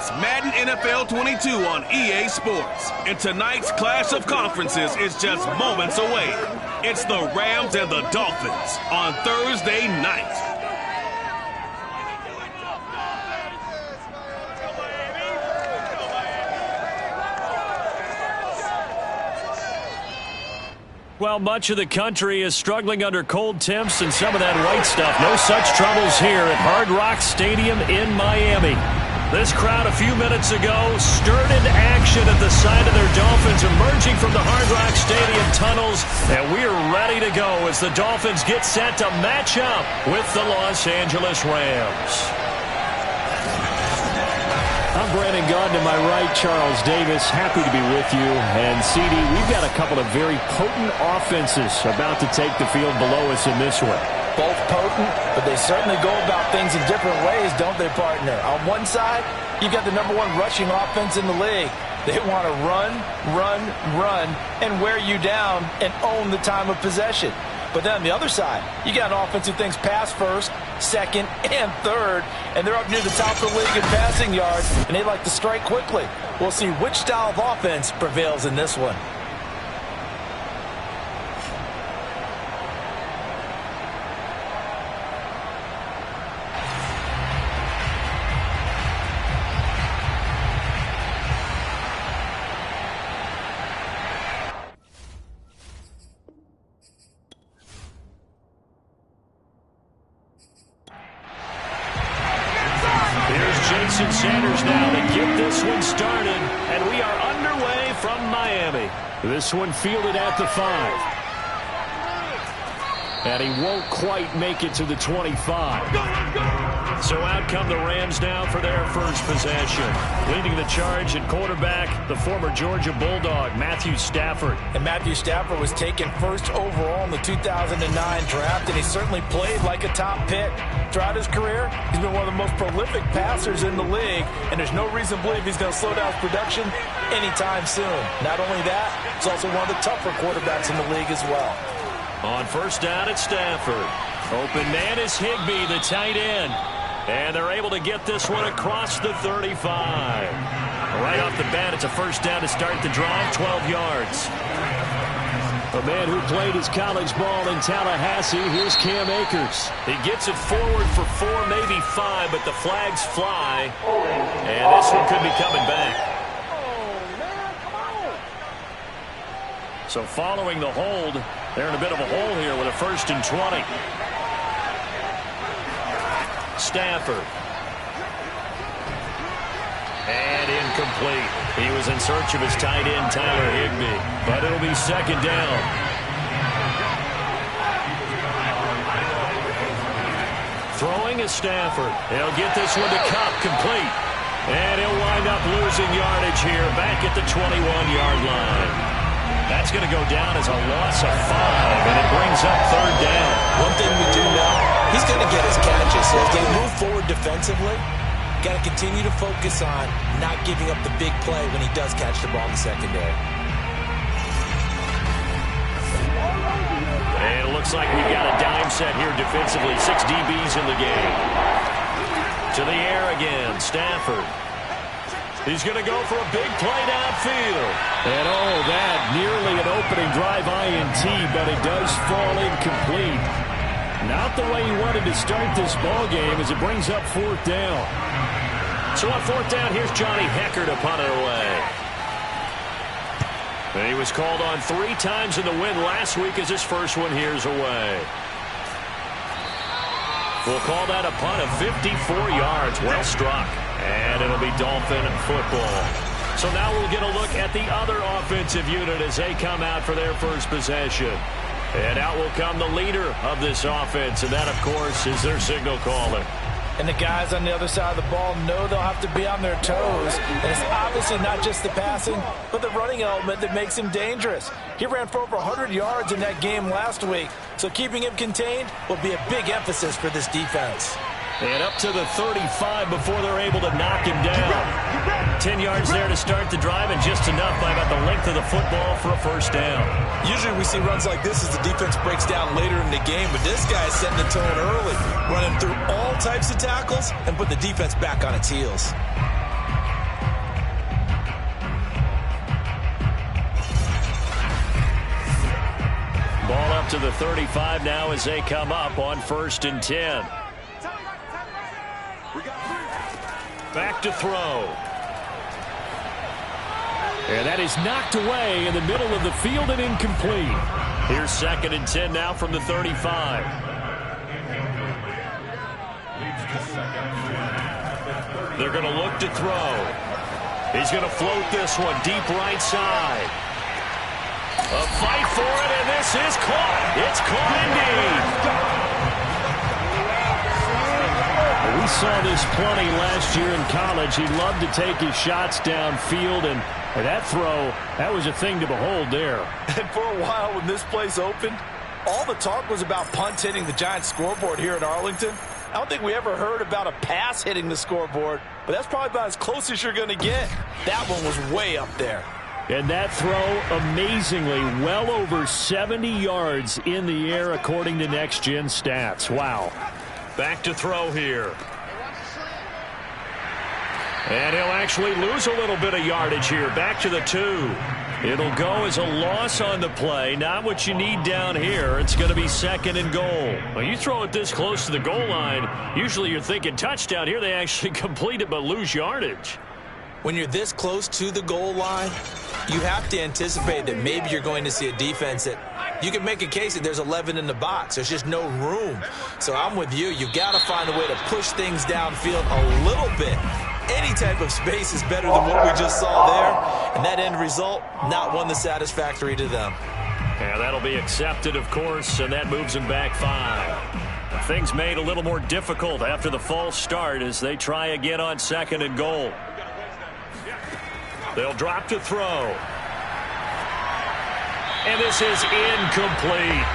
It's Madden NFL 22 on EA Sports. And tonight's clash of conferences is just moments away. It's the Rams and the Dolphins on Thursday night. Well, much of the country is struggling under cold temps and some of that white stuff. No such troubles here at Hard Rock Stadium in Miami. This crowd a few minutes ago stirred into action at the side of their Dolphins emerging from the Hard Rock Stadium tunnels. And we're ready to go as the Dolphins get set to match up with the Los Angeles Rams. I'm Brandon Gaudin, to my right, Charles Davis. Happy to be with you. And, CD, we've got a couple of very potent offenses about to take the field below us in this one. Both potent, but they certainly go about things in different ways, don't they, partner? On one side, you've got the #1 rushing offense in the league. They want to run, and wear you down and own the time of possession. But then on the other side, you got an offense who thinks pass first, second, and third, and they're up near the top of the league in passing yards, and they like to strike quickly. We'll see which style of offense prevails in this one. Jason Sanders now to get this one started, and we are underway from Miami. This one fielded at the 5. And he won't quite make it to the 25. So out come the Rams now for their first possession. Leading the charge at quarterback, the former Georgia Bulldog, Matthew Stafford. And Matthew Stafford was taken first overall in the 2009 draft, and he certainly played like a top pick. Throughout his career, he's been one of the most prolific passers in the league, and there's no reason to believe he's going to slow down his production anytime soon. Not only that, he's also one of the tougher quarterbacks in the league as well. On first down, it's Stafford. Open man is Higbee, the tight end. And they're able to get this one across the 35. Right off the bat, it's a first down to start the drive, 12 yards. A man who played his college ball in Tallahassee, here's Cam Akers. He gets it forward for 4, maybe 5, but the flags fly. And this one could be coming back. So following the hold, they're in a bit of a hole here with a 1st and 20. Stafford. And incomplete. He was in search of his tight end, Tyler Higbee. But it'll be 2nd down. Throwing is Stafford. He'll get this one to Kupp, complete. And he'll wind up losing yardage here back at the 21-yard line. That's going to go down as a loss of 5, and it brings up 3rd down. One thing we do know, he's going to get his catches. So as they move forward defensively, got to continue to focus on not giving up the big play when he does catch the ball in the secondary. And it looks like we've got a dime set here defensively. 6 DBs in the game. To the air again, Stafford. He's going to go for a big play downfield. And that nearly an opening drive INT, but it does fall incomplete. Not the way he wanted to start this ball game as it brings up 4th down. So on 4th down, here's Johnny Hekker to punt it away. And he was called on 3 times in the win last week as his first one here's away. We'll call that a punt of 54 yards. Well struck. And it'll be Dolphin football. So now we'll get a look at the other offensive unit as they come out for their first possession. And out will come the leader of this offense, and that, of course, is their signal caller. And the guys on the other side of the ball know they'll have to be on their toes. And it's obviously not just the passing, but the running element that makes him dangerous. He ran for over 100 yards in that game last week, so keeping him contained will be a big emphasis for this defense. And up to the 35 before they're able to knock him down. 10 yards there to start the drive, and just enough by about the length of the football for a first down. Usually we see runs like this as the defense breaks down later in the game, but this guy is setting the tone early, running through all types of tackles and put the defense back on its heels. up to the 35 now as they come up on 1st and 10. Back to throw. And that is knocked away in the middle of the field and incomplete. Here's 2nd and 10 now from the 35. They're going to look to throw. He's going to float this one deep right side. A fight for it, and this is caught. It's caught indeed. We saw this plenty last year in college. He loved to take his shots downfield, and that throw, that was a thing to behold there. And for a while when this place opened, all the talk was about punts hitting the Giants scoreboard here at Arlington. I don't think we ever heard about a pass hitting the scoreboard, but that's probably about as close as you're going to get. That one was way up there. And that throw, amazingly, well over 70 yards in the air according to Next Gen Stats. Wow. Back to throw here. And he'll actually lose a little bit of yardage here. Back to the 2. It'll go as a loss on the play. Not what you need down here. It's going to be 2nd and goal. Well, you throw it this close to the goal line, usually you're thinking touchdown. Here they actually complete it but lose yardage. When you're this close to the goal line, you have to anticipate that maybe you're going to see a defense that you can make a case that there's 11 in the box. There's just no room. So I'm with you. You've got to find a way to push things downfield a little bit. Any type of space is better than what we just saw there. And that end result, not one that's satisfactory to them. Yeah, that'll be accepted, of course, and that moves them back 5. Things made a little more difficult after the false start as they try again on 2nd and goal. They'll drop to throw. And this is incomplete.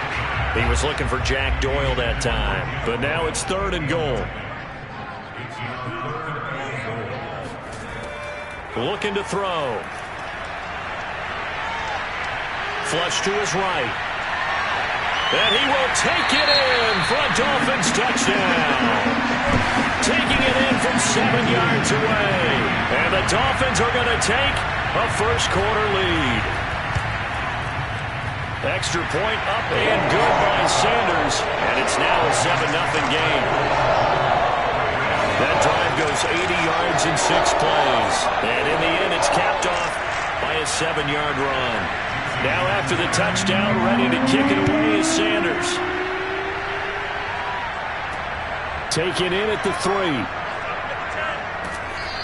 He was looking for Jack Doyle that time. But now it's 3rd and goal. Looking to throw. Flush to his right. And he will take it in for a Dolphins touchdown. Taking it in from 7 yards away. And the Dolphins are going to take a first-quarter lead. Extra point up and good by Sanders. And it's now a 7-0 game. That drive goes 80 yards in 6 plays. And in the end, it's capped off by a 7-yard run. Now after the touchdown, ready to kick it away is Sanders. Taken in at the 3.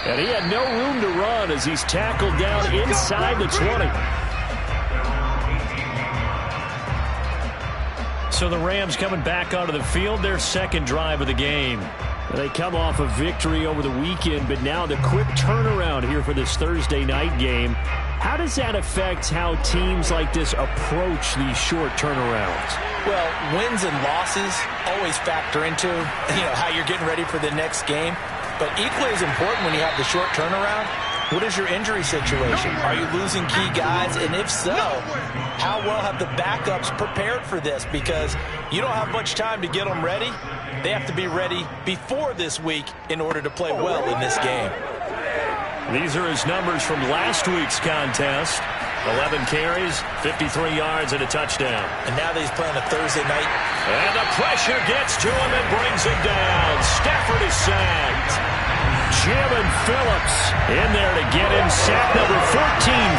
And he had no room to run as he's tackled down inside the 20. So the Rams coming back onto the field, their 2nd drive of the game. They come off a victory over the weekend, but now the quick turnaround here for this Thursday night game. How does that affect how teams like this approach these short turnarounds? Well, wins and losses always factor into, how you're getting ready for the next game. But equally as important when you have the short turnaround, what is your injury situation? Are you losing key guys? And if so, how well have the backups prepared for this? Because you don't have much time to get them ready. They have to be ready before this week in order to play well in this game. These are his numbers from last week's contest. 11 carries, 53 yards, and a touchdown. And now that he's playing a Thursday night. And the pressure gets to him and brings him down. Stafford is sacked. Jamin Phillips in there to get him sack number 14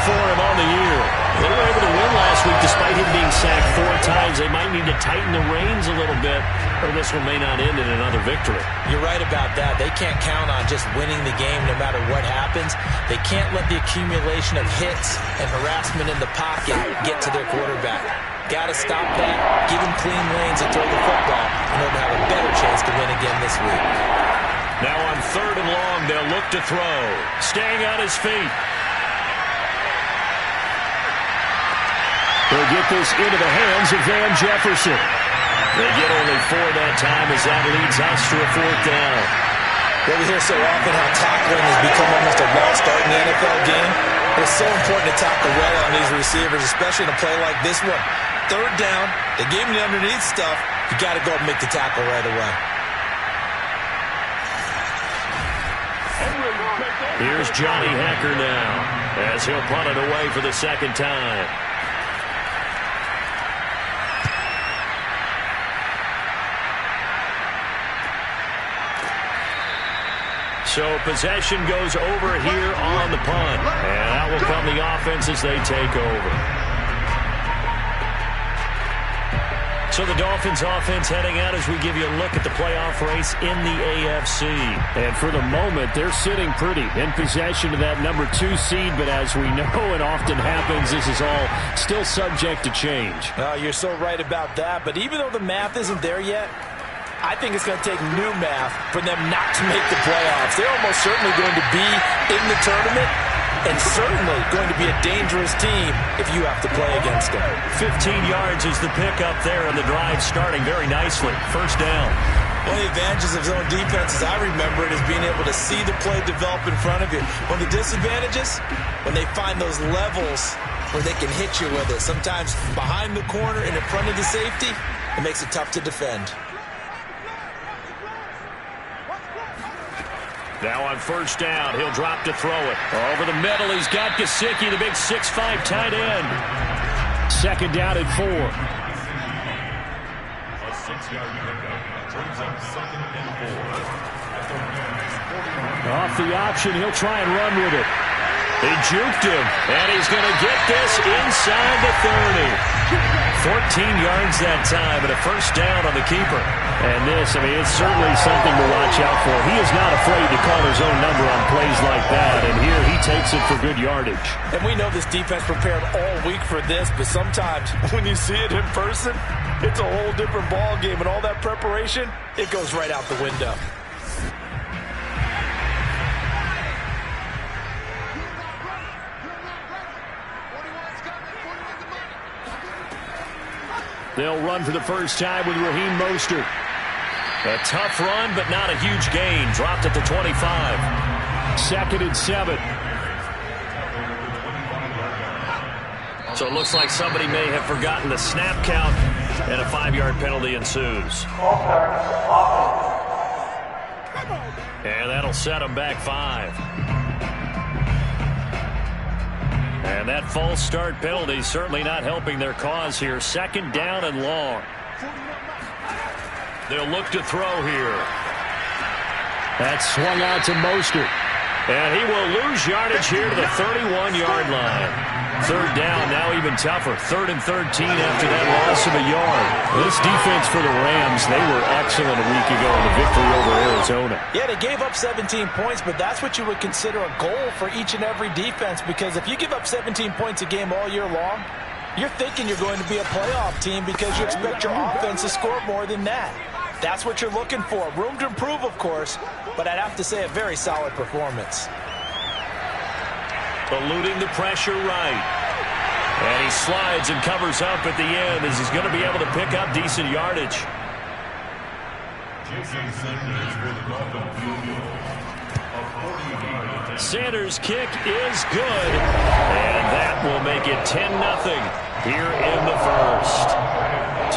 for him on the year. They were able to win last week despite him being sacked 4 times. They might need to tighten the reins a little bit, or this one may not end in another victory. You're right about that. They can't count on just winning the game no matter what happens. They can't let the accumulation of hits and harassment in the pocket get to their quarterback. Got to stop that, give him clean lanes and throw the football in order to have a better chance to win again this week. Now on 3rd and long, they'll look to throw. Staying on his feet. They'll get this into the hands of Van Jefferson. They get only 4 that time as that leads us to a 4th down. Well, we hear so often how tackling has become almost a lost art in the NFL game. It's so important to tackle well on these receivers, especially in a play like this one. 3rd down, they gave him the underneath stuff. You got to go and make the tackle right away. Here's Johnny Hekker now as he'll punt it away for the 2nd time. So possession goes over here on the punt. And out will come the offense as they take over. So the Dolphins offense heading out as we give you a look at the playoff race in the AFC. And for the moment, they're sitting pretty in possession of that number 2 seed. But as we know it often happens, this is all still subject to change. You're so right about that. But even though the math isn't there yet, I think it's going to take new math for them not to make the playoffs. They're almost certainly going to be in the tournament and certainly going to be a dangerous team if you have to play against them. 15 yards is the pickup there, and the drive starting very nicely. First down. One of the advantages of zone defense, as I remember it, is being able to see the play develop in front of you. One of the disadvantages, when they find those levels where they can hit you with it, sometimes behind the corner and in front of the safety, it makes it tough to defend. Now on first down, he'll drop to throw it. Over the middle, he's got Gesicki, the big 6'5" tight end. Second down and 4. A 6-yard pickup brings up second and 4. Off the option, he'll try and run with it. They juked him, and he's going to get this inside the 30. 14 yards that time, and a first down on the keeper. And this, I mean, it's certainly something to watch out for. He is not afraid to call his own number on plays like that, and here he takes it for good yardage. And we know this defense prepared all week for this, but sometimes when you see it in person, it's a whole different ball game, and all that preparation, it goes right out the window. They'll run for the first time with Raheem Mostert. A tough run, but not a huge gain. Dropped at the 25. Second and 7. So it looks like somebody may have forgotten the snap count, and a 5-yard penalty ensues. And that'll set them back 5. And that false start penalty certainly not helping their cause here. Second down and long. They'll look to throw here. That swung out to Mostert. And he will lose yardage here to the 31-yard line. Third down, now even tougher. 3rd and 13 after that loss of a yard. This defense for the Rams, they were excellent a week ago in the victory over Arizona. Yeah, they gave up 17 points, but that's what you would consider a goal for each and every defense, because if you give up 17 points a game all year long, you're thinking you're going to be a playoff team because you expect your offense to score more than that. That's what you're looking for. Room to improve, of course, but I'd have to say a very solid performance. Eluding the pressure right. And he slides and covers up at the end as he's going to be able to pick up decent yardage. Sanders' kick is good. And that will make it 10-0 here in the first.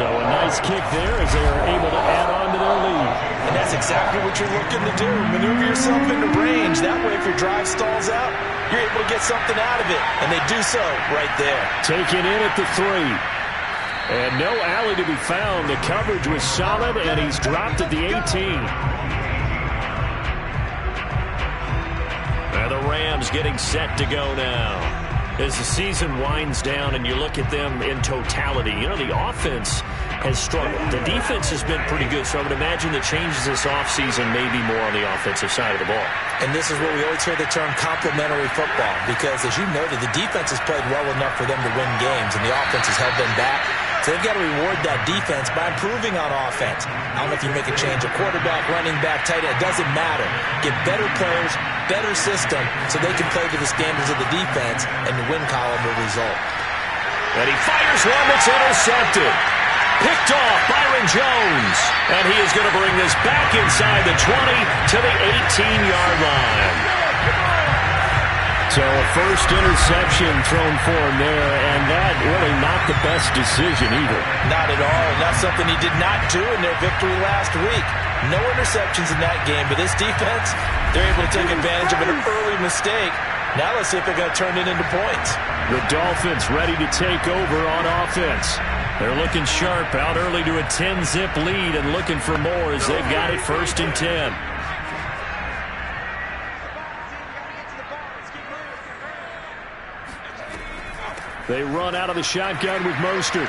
So a nice kick there as they are able to add on to their lead. And that's exactly what you're looking to do. Maneuver yourself into range. That way, if your drive stalls out, you're able to get something out of it. And they do so right there. Taken in at the 3. And no alley to be found. The coverage was solid, and he's dropped at the 18. And the Rams getting set to go now. As the season winds down and you look at them in totality, you know, the offense has struggled. The defense has been pretty good, so I would imagine the changes this offseason may be more on the offensive side of the ball. And this is where we always hear the term complementary football, because as you noted, the defense has played well enough for them to win games, and the offense has held them back. So they've got to reward that defense by improving on offense. I don't know if you make a change, a quarterback, running back, tight end, it doesn't matter. Get better players, better system, so they can play to the standards of the defense, and the win column will result. And he fires one that's intercepted. Picked off Byron Jones. And he is going to bring this back inside the 20 to the 18-yard line. So a first interception thrown for him there, and that really not the best decision either. Not at all, and that's something he did not do in their victory last week. No interceptions in that game, but this defense, they're able to take advantage of an early mistake. Now let's see if they're going to turn it into points. The Dolphins ready to take over on offense. They're looking sharp, out early to a 10-zip lead and looking for more as they've got it 1st and 10. They run out of the shotgun with Mostert.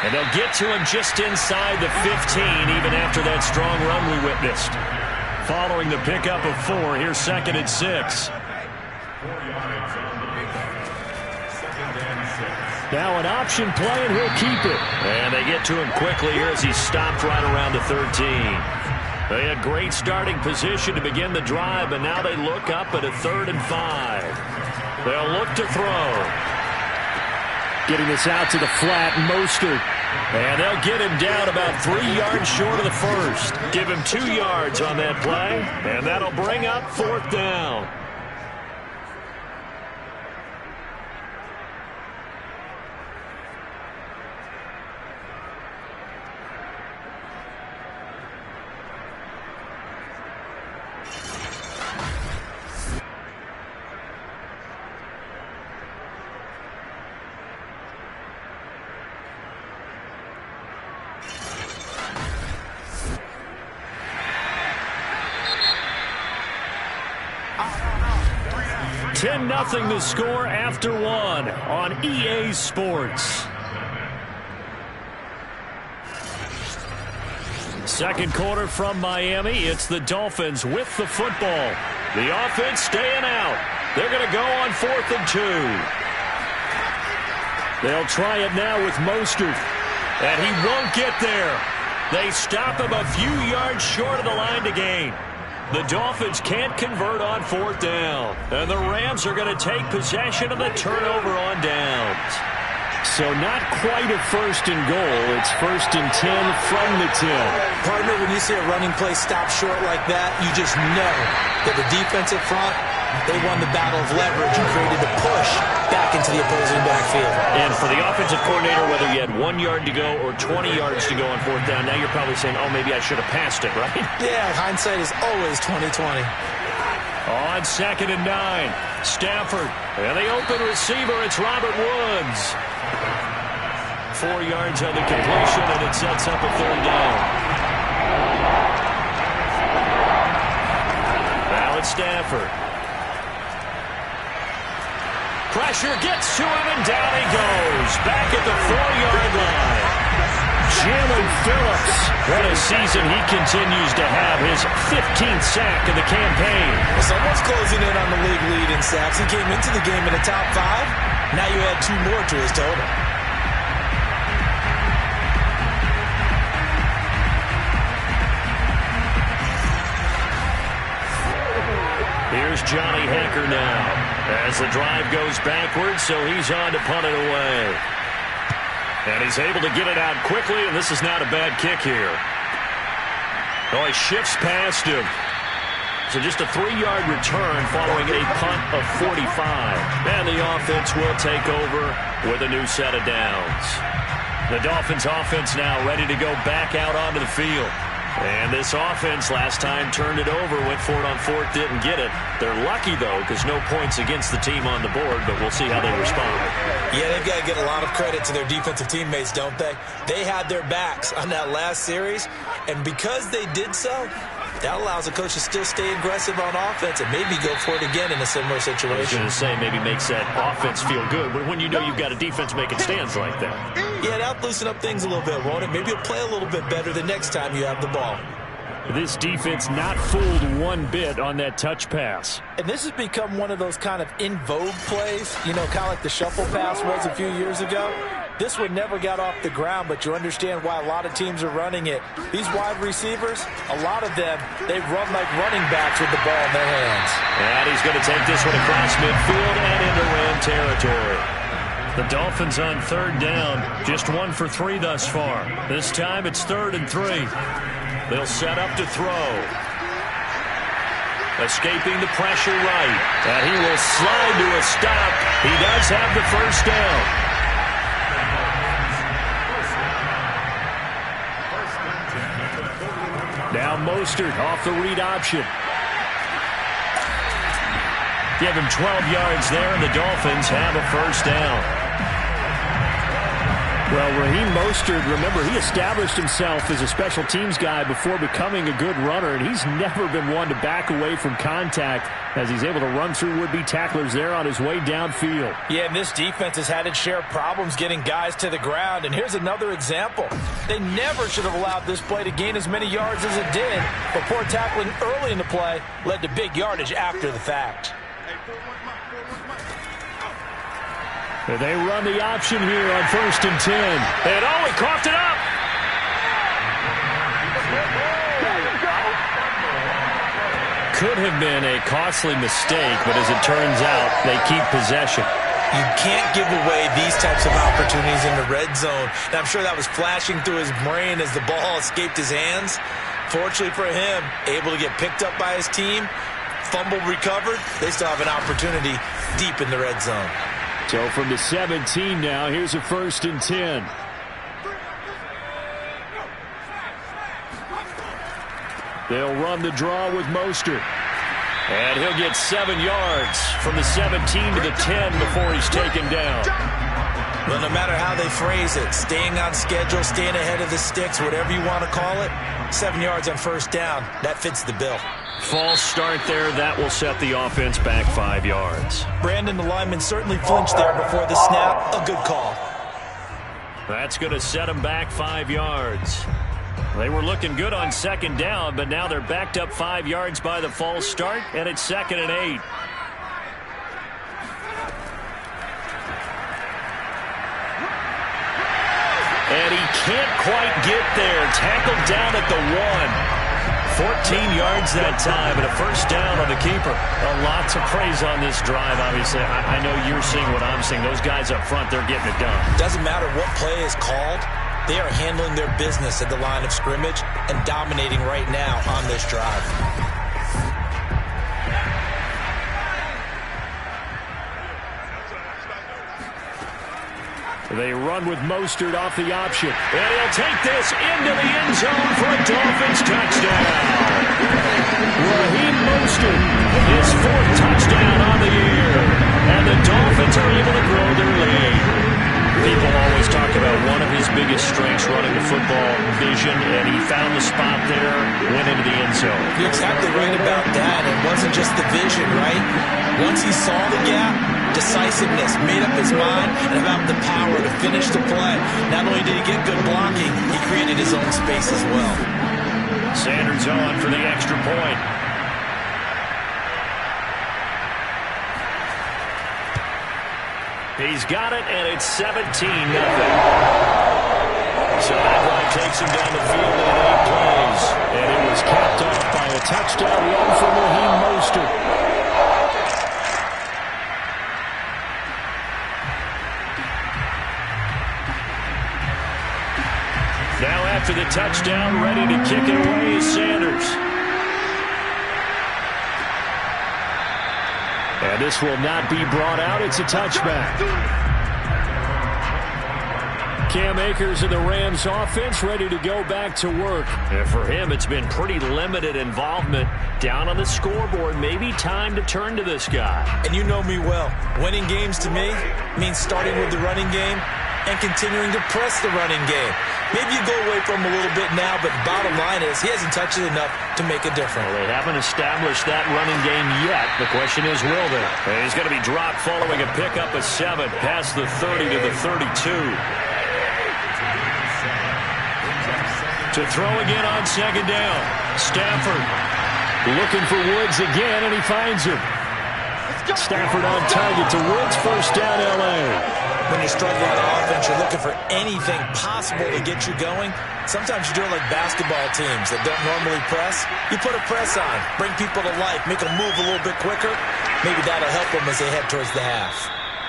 And they'll get to him just inside the 15, even after that strong run we witnessed. Following the pickup of 4, here's 2nd and 6. Now an option play, and he'll keep it. And they get to him quickly here as he stopped right around the 13. They had great starting position to begin the drive, but now they look up at a 3rd and 5. They'll look to throw. Getting this out to the flat, Mostert. And they'll get him down about 3 yards short of the first. Give him 2 yards on that play, and that'll bring up 4th down. Nothing the score after 1 on EA Sports. Second quarter from Miami. It's the Dolphins with the football. The offense staying out. They're going to go on 4th and 2. They'll try it now with Mostert. And he won't get there. They stop him a few yards short of the line to gain. The Dolphins can't convert on 4th down. And the Rams are going to take possession of the turnover on downs. So not quite a 1st and goal. It's 1st and 10 from the 10. Partner, when you see a running play stop short like that, you just know that the defensive front, they won the battle of leverage and created the push back into the opposing backfield. And for the offensive coordinator, whether you had 1 yard to go or 20 yards to go on 4th down, now you're probably saying, oh, maybe I should have passed it, right? Yeah, hindsight is always 20/20. On 2nd and 9, Stafford. And the open receiver, it's Robert Woods. 4 yards on the completion, and it sets up a 3rd down. Now it's Stafford. Pressure gets to him, and down he goes. Back at the 4-yard line. Jalen Phillips. What a season he continues to have. His 15th sack of the campaign. Well, someone's closing in on the league lead in sacks. He came into the game in the top 5. Now you add 2 more to his total. Here's Johnny Hekker now as the drive goes backwards, so he's on to punt it away. And he's able to get it out quickly, and this is not a bad kick here. Oh, he shifts past him. So just a 3-yard return following a punt of 45. And the offense will take over with a new set of downs. The Dolphins offense now ready to go back out onto the field. And this offense last time turned it over, went for it on 4th, didn't get it. They're lucky, though, because no points against the team on the board, but we'll see how they respond. Yeah, they've got to get a lot of credit to their defensive teammates, don't they? They had their backs on that last series, and because they did so, that allows the coach to still stay aggressive on offense and maybe go for it again in a similar situation. I was going to say maybe makes that offense feel good, but when you know you've got a defense making stands like that. Yeah, that'll loosen up things a little bit, won't it? Maybe you'll play a little bit better the next time you have the ball. This defense not fooled one bit on that touch pass. And this has become one of those kind of in vogue plays, you know, kind of like the shuffle pass was a few years ago. This one never got off the ground, but you understand why a lot of teams are running it. These wide receivers, a lot of them, they run like running backs with the ball in their hands. And he's going to take this one across midfield and into Ram territory. The Dolphins on 3rd down, just 1 for 3 thus far. This time it's 3rd and 3. They'll set up to throw. Escaping the pressure right. And he will slide to a stop. He does have the 1st down. Now Mostert off the read option. Give him 12 yards there, and the Dolphins have a 1st down. Well, Raheem Mostert, remember, he established himself as a special teams guy before becoming a good runner, and he's never been one to back away from contact as he's able to run through would-be tacklers there on his way downfield. Yeah, and this defense has had its share of problems getting guys to the ground, and here's another example. They never should have allowed this play to gain as many yards as it did, but poor tackling early in the play led to big yardage after the fact. They run the option here on 1st and 10. And oh, he coughed it up. Could have been a costly mistake, but as it turns out, they keep possession. You can't give away these types of opportunities in the red zone. And I'm sure that was flashing through his brain as the ball escaped his hands. Fortunately for him, able to get picked up by his team, fumble recovered. They still have an opportunity deep in the red zone. So from the 17 now, here's a 1st and 10. They'll run the draw with Mostert. And he'll get 7 yards from the 17 to the 10 before he's taken down. Well, no matter how they phrase it, staying on schedule, staying ahead of the sticks, whatever you want to call it, 7 yards on 1st down, that fits the bill. False start there. That will set the offense back 5 yards. Brandon, the lineman, certainly flinched there before the snap. A good call. That's going to set them back 5 yards. They were looking good on 2nd down, but now they're backed up 5 yards by the false start, and it's 2nd and 8. And he can't quite get there. Tackled down at the 1. 14 yards that time and a 1st down on the keeper. Lots of praise on this drive, obviously. I know you're seeing what I'm seeing. Those guys up front, they're getting it done. Doesn't matter what play is called. They are handling their business at the line of scrimmage and dominating right now on this drive. They run with Mostert off the option. And he'll take this into the end zone for a Dolphins touchdown. Raheem Mostert, his 4th touchdown on the year. And the Dolphins are able to grow their lead. People always talk about one of his biggest strengths running the football, vision, and he found the spot there, went into the end zone. You're exactly right about that. It wasn't just the vision, right? Once he saw the gap, decisiveness, made up his mind, and about the power to finish the play. Not only did he get good blocking, he created his own space as well. Sanders on for the extra point. He's got it, and it's 17-0. So that drive takes him down the field in 8 plays. And it was capped off by a touchdown run from Raheem Mostert. Now after the touchdown, ready to kick it away is Sanders. And this will not be brought out. It's a touchback. Cam Akers and the Rams offense ready to go back to work. And for him, it's been pretty limited involvement down on the scoreboard. Maybe time to turn to this guy. And you know me well. Winning games to me means starting with the running game and continuing to press the running game. Maybe you go away from him a little bit now, but the bottom line is he hasn't touched it enough to make a difference. Well, they haven't established that running game yet. The question is, will they? And he's going to be dropped following a pickup of 7 past the 30 to the 32. To throw again on 2nd down. Stafford looking for Woods again, and he finds him. Stafford on target to Woods. 1st down, L.A. When you're struggling on offense, you're looking for anything possible to get you going. Sometimes you do it like basketball teams that don't normally press. You put a press on, bring people to life, make them move a little bit quicker. Maybe that'll help them as they head towards the half.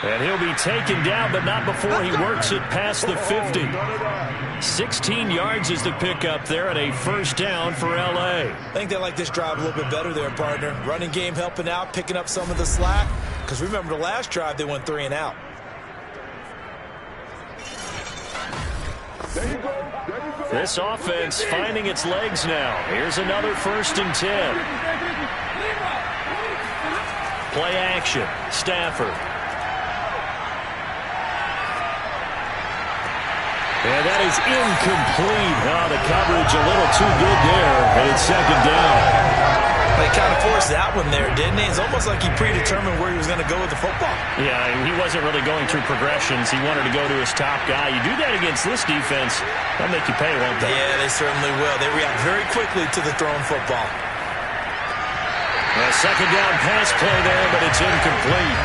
And he'll be taken down, but not before he works it past the 50. 16 yards is the pickup there, and a 1st down for L.A. I think they like this drive a little bit better there, partner. Running game helping out, picking up some of the slack. Because remember, the last drive, they went 3 and out. This offense finding its legs now. Here's another 1st and 10. Play action. Stafford. And that is incomplete. Oh, the coverage a little too good there, and it's second down. They kind of forced that one there, didn't he? It's almost like he predetermined where he was going to go with the football. Yeah, he wasn't really going through progressions. He wanted to go to his top guy. You do that against this defense, they'll make you pay, won't they? Yeah, they certainly will. They react very quickly to the thrown football. A second down pass play there, but it's incomplete.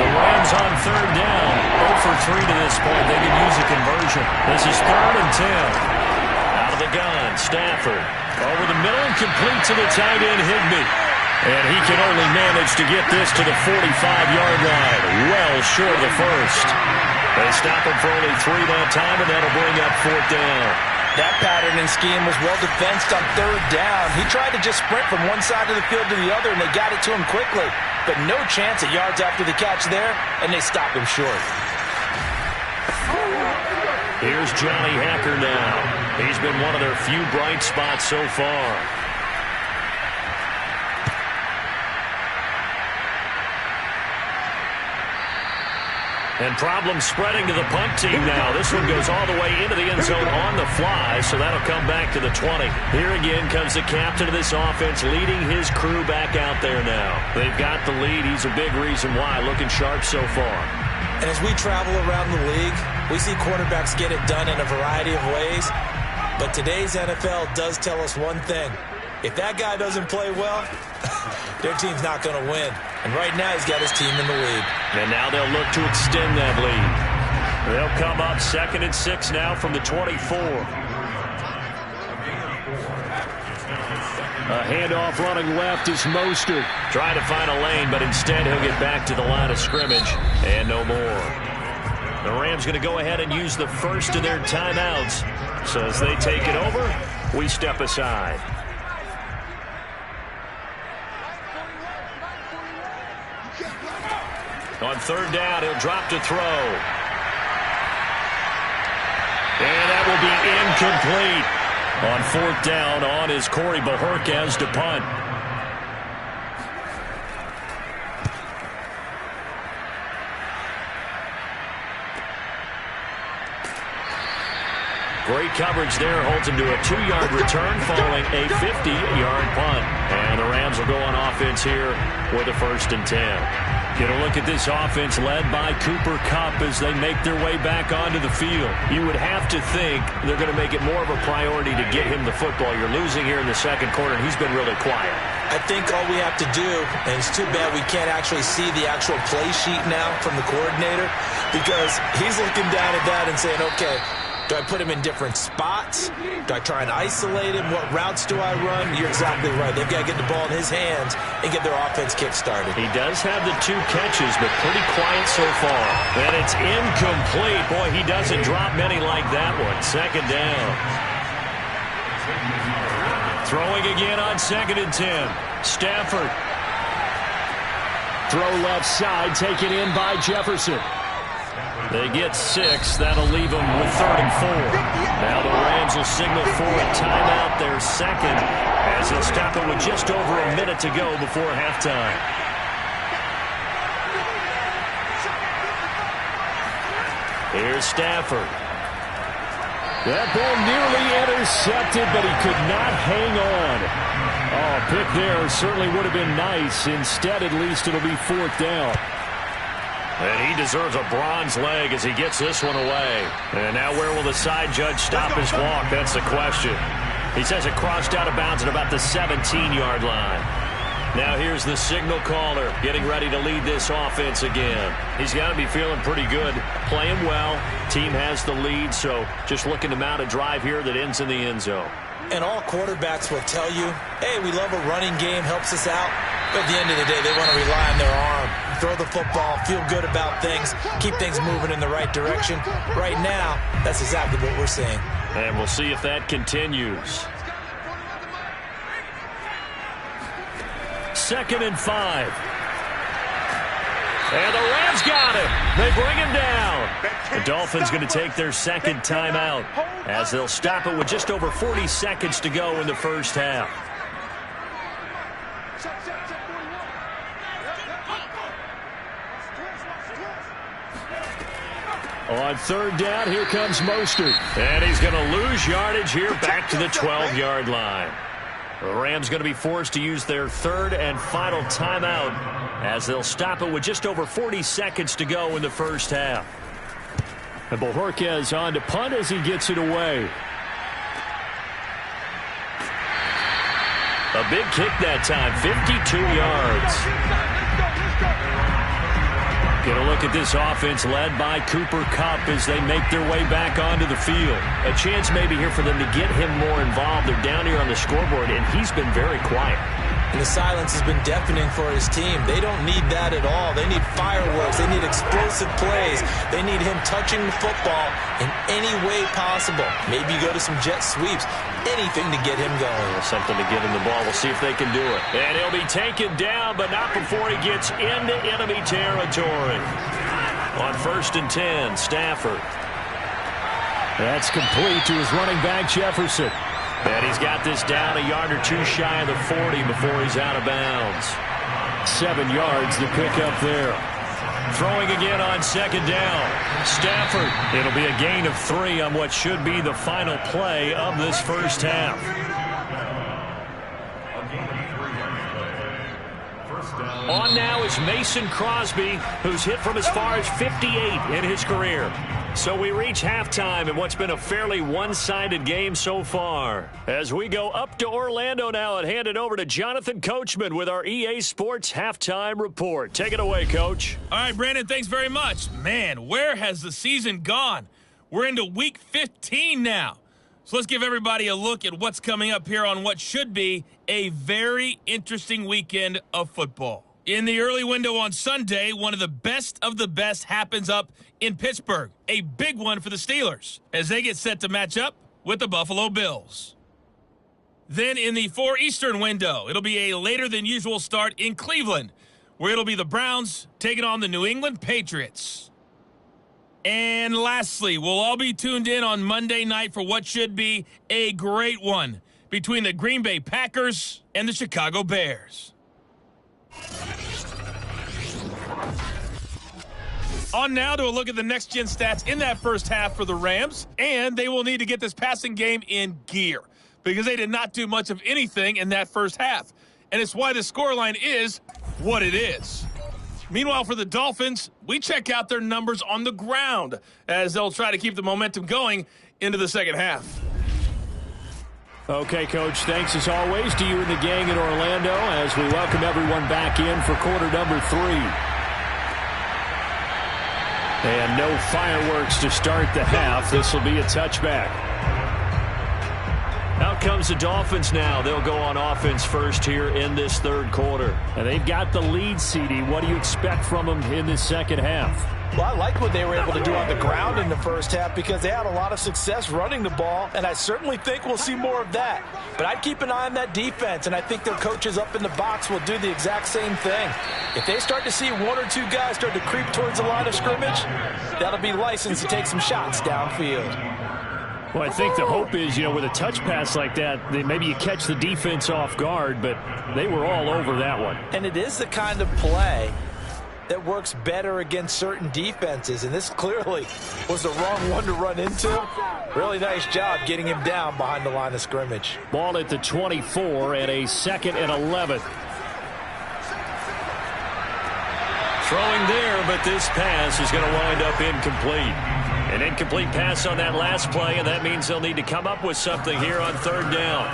The Rams on third down, 0 for 3 to this point. They can use a conversion. This is 3rd and 10. Out of the gun, Stafford. Over the middle and complete to the tight end, Higbee. And he can only manage to get this to the 45-yard line, well short of the first. They stop him for only 3 that time, and that'll bring up 4th down. That pattern and scheme was well defensed on third down. He tried to just sprint from one side of the field to the other, and they got it to him quickly. But no chance at yards after the catch there, and they stop him short. Here's Johnny Hacker now. He's been one of their few bright spots so far. And problems spreading to the punt team now. This one goes all the way into the end zone on the fly, so that'll come back to the 20. Here again comes the captain of this offense, leading his crew back out there now. They've got the lead. He's a big reason why. Looking sharp so far. And as we travel around the league, we see quarterbacks get it done in a variety of ways. But today's NFL does tell us one thing. If that guy doesn't play well, their team's not going to win. And right now, he's got his team in the lead. And now they'll look to extend that lead. They'll come up 2nd and 6 now from the 24. A handoff running left is Mostert. Trying to find a lane, but instead he'll get back to the line of scrimmage. And no more. The Rams going to go ahead and use the first of their timeouts. So as they take it over, we step aside. On third down, he'll drop to throw. And that will be incomplete. On 4th down, on is Corey Bojorquez to punt. Great coverage there. Holds him to a 2-yard return following a 50-yard punt. And the Rams will go on offense here with a 1st and 10. Get a look at this offense led by Cooper Kupp as they make their way back onto the field. You would have to think they're going to make it more of a priority to get him the football. You're losing here in the second quarter, and he's been really quiet. I think all we have to do, and it's too bad we can't actually see the actual play sheet now from the coordinator, because he's looking down at that and saying, okay, do I put him in different spots? Do I try and isolate him? What routes do I run? You're exactly right. They've got to get the ball in his hands and get their offense kick-started. He does have the 2 catches, but pretty quiet so far. And it's incomplete. Boy, he doesn't drop many like that one. 2nd down. Throwing again on 2nd and 10. Stafford. Throw left side, taken in by Jefferson. They get 6. That'll leave them with 3rd and 4. Now the Rams will signal for a timeout, their second, as they'll stop it with just over a minute to go before halftime. Here's Stafford. That ball nearly intercepted, but he could not hang on. Oh, pick there certainly would have been nice. Instead, at least it'll be 4th down. And he deserves a bronze leg as he gets this one away. And now where will the side judge stop his walk? That's the question. He says it crossed out of bounds at about the 17-yard line. Now here's the signal caller getting ready to lead this offense again. He's got to be feeling pretty good, playing well. Team has the lead, so just looking to mount a drive here that ends in the end zone. And all quarterbacks will tell you, hey, we love a running game, helps us out. But at the end of the day, they want to rely on their arm. Throw the football, feel good about things, keep things moving in the right direction. Right now, that's exactly what we're seeing. And we'll see if that continues. 2nd and 5. And the Rams got him. They bring him down. The Dolphins going to take their second timeout as they'll stop it with just over 40 seconds to go in the first half. On third down, here comes Mostert. And he's going to lose yardage here back to the 12-yard line. The Rams going to be forced to use their third and final timeout as they'll stop it with just over 40 seconds to go in the first half. And Bojorquez on to punt as he gets it away. A big kick that time, 52 yards. Get a look at this offense led by Cooper Kupp as they make their way back onto the field. A chance maybe here for them to get him more involved. They're down here on the scoreboard, and he's been very quiet. And the silence has been deafening for his team. They don't need that at all. They need fireworks. They need explosive plays. They need him touching the football in any way possible. Maybe go to some jet sweeps. Anything to get him going. Something to get him the ball. We'll see if they can do it. And he'll be taken down, but not before he gets into enemy territory. On 1st and 10, Stafford. That's complete to his running back, Jefferson. And he's got this down a yard or two shy of the 40 before he's out of bounds. 7 yards to pick up there. Throwing again on second down. Stafford. It'll be a gain of 3 on what should be the final play of this first half. On now is Mason Crosby, who's hit from as far as 58 in his career. So we reach halftime in what's been a fairly one-sided game so far. As we go up to Orlando now and hand it over to Jonathan Coachman with our EA Sports Halftime Report. Take it away, Coach. All right, Brandon, thanks very much. Man, where has the season gone? We're into week 15 now. So let's give everybody a look at what's coming up here on what should be a very interesting weekend of football. In the early window on Sunday, one of the best happens up in Pittsburgh. A big one for the Steelers as they get set to match up with the Buffalo Bills. Then in the 4 Eastern window, it'll be a later than usual start in Cleveland, where it'll be the Browns taking on the New England Patriots. And lastly, we'll all be tuned in on Monday night for what should be a great one between the Green Bay Packers and the Chicago Bears. On now to a look at the next-gen stats in that first half for the Rams, and they will need to get this passing game in gear because they did not do much of anything in that first half, and it's why the scoreline is what it is. Meanwhile, for the Dolphins, we check out their numbers on the ground as they'll try to keep the momentum going into the second half. Okay, Coach, thanks as always to you and the gang in Orlando as we welcome everyone back in for quarter number 3. And no fireworks to start the half. This will be a touchback. Out comes the Dolphins now. They'll go on offense first here in this third quarter. And they've got the lead, CD. What do you expect from them in this second half? Well, I like what they were able to do on the ground in the first half because they had a lot of success running the ball, and I certainly think we'll see more of that. But I'd keep an eye on that defense, and I think their coaches up in the box will do the exact same thing. If they start to see 1 or 2 guys start to creep towards the line of scrimmage, that'll be licensed to take some shots downfield. Well, I think the hope is, with a touch pass like that, maybe you catch the defense off guard, but they were all over that one. And it is the kind of play that works better against certain defenses, and this clearly was the wrong one to run into. Really nice job getting him down behind the line of scrimmage. Ball at the 24 and a 2nd and 11. Throwing there, but this pass is going to wind up incomplete. An incomplete pass on that last play, and that means they'll need to come up with something here on third down.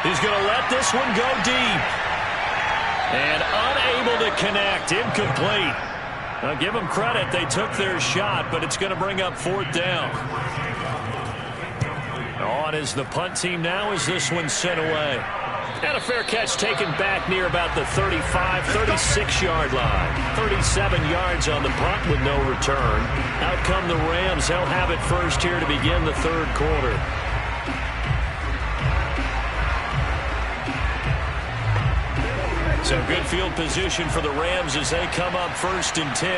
He's going to let this one go deep. And unable to connect, incomplete. Now give them credit, they took their shot, but it's going to bring up 4th down. On is the punt team now as this one's sent away. And a fair catch taken back near about the 35, 36-yard line. 37 yards on the punt with no return. Out come the Rams. They'll have it first here to begin the third quarter. So good field position for the Rams as they come up 1st and 10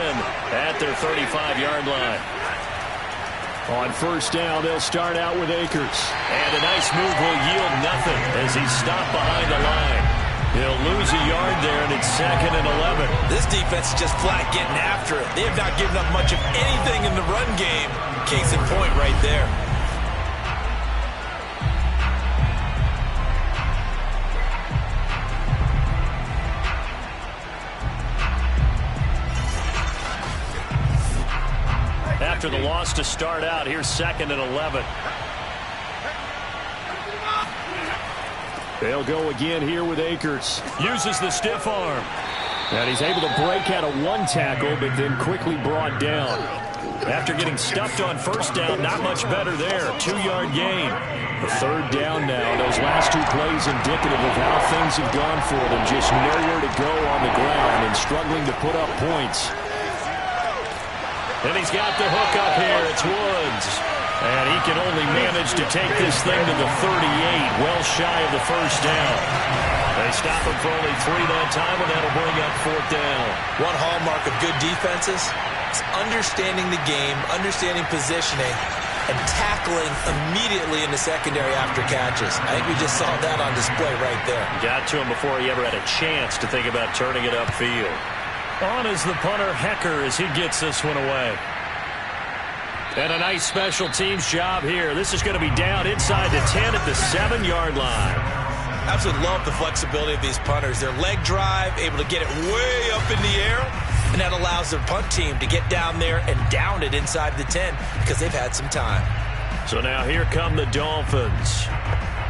at their 35-yard line. On first down, they'll start out with Akers. And a nice move will yield nothing as he's stopped behind the line. He'll lose a yard there, and it's 2nd and 11. This defense is just flat getting after it. They have not given up much of anything in the run game. Case in point right there. After the loss to start out, here's 2nd and 11. They'll go again here with Akers. Uses the stiff arm. And he's able to break out of one tackle, but then quickly brought down. After getting stuffed on first down, not much better there. 2-yard gain. A 3rd down now. Those last 2 plays indicative of how things have gone for them. Just nowhere to go on the ground and struggling to put up points. And he's got the hook up here. It's Woods. And he can only manage to take this thing to the 38, well shy of the first down. They stop him for only 3 that time, and that'll bring up 4th down. One hallmark of good defenses is understanding the game, understanding positioning, and tackling immediately in the secondary after catches. I think we just saw that on display right there. Got to him before he ever had a chance to think about turning it upfield. On is the punter, Hecker, as he gets this one away. And a nice special teams job here. This is going to be down inside the 10 at the 7-yard line. Absolutely love the flexibility of these punters. Their leg drive, able to get it way up in the air, and that allows their punt team to get down there and down it inside the 10 because they've had some time. So now here come the Dolphins.